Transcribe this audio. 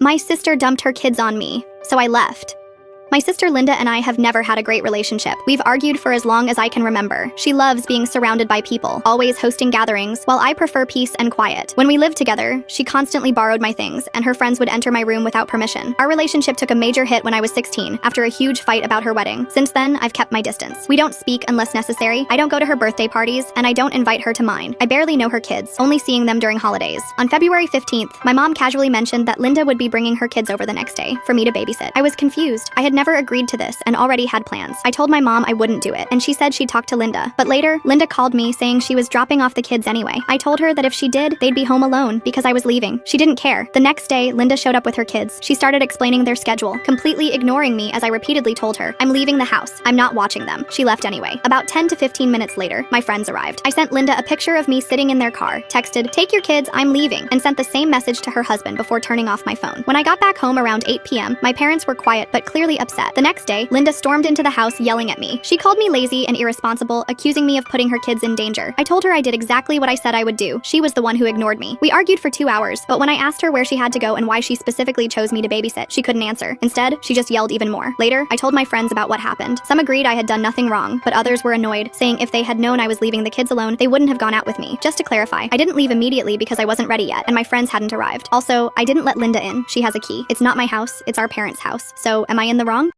My sister dumped her kids on me, so I left. My sister Linda and I have never had a great relationship. We've argued for as long as I can remember. She loves being surrounded by people, always hosting gatherings, while I prefer peace and quiet. When we lived together, she constantly borrowed my things, and her friends would enter my room without permission. Our relationship took a major hit when I was 16, after a huge fight about her wedding. Since then, I've kept my distance. We don't speak unless necessary. I don't go to her birthday parties, and I don't invite her to mine. I barely know her kids, only seeing them during holidays. On February 15th, my mom casually mentioned that Linda would be bringing her kids over the next day for me to babysit. I was confused. I had never agreed to this and already had plans. I told my mom I wouldn't do it, and she said she'd talk to Linda. But later, Linda called me saying she was dropping off the kids anyway. I told her that if she did, they'd be home alone because I was leaving. She didn't care. The next day, Linda showed up with her kids. She started explaining their schedule, completely ignoring me as I repeatedly told her, I'm leaving the house. I'm not watching them. She left anyway. About 10 to 15 minutes later, my friends arrived. I sent Linda a picture of me sitting in their car, texted, take your kids, I'm leaving, and sent the same message to her husband before turning off my phone. When I got back home around 8 p.m., my parents were quiet but clearly upset. The next day, Linda stormed into the house yelling at me. She called me lazy and irresponsible, accusing me of putting her kids in danger. I told her I did exactly what I said I would do. She was the one who ignored me. We argued for 2 hours, but when I asked her where she had to go and why she specifically chose me to babysit, she couldn't answer. Instead, she just yelled even more. Later, I told my friends about what happened. Some agreed I had done nothing wrong, but others were annoyed, saying if they had known I was leaving the kids alone, they wouldn't have gone out with me. Just to clarify, I didn't leave immediately because I wasn't ready yet, and my friends hadn't arrived. Also, I didn't let Linda in. She has a key. It's not my house, it's our parents' house. So, am I in the wrong?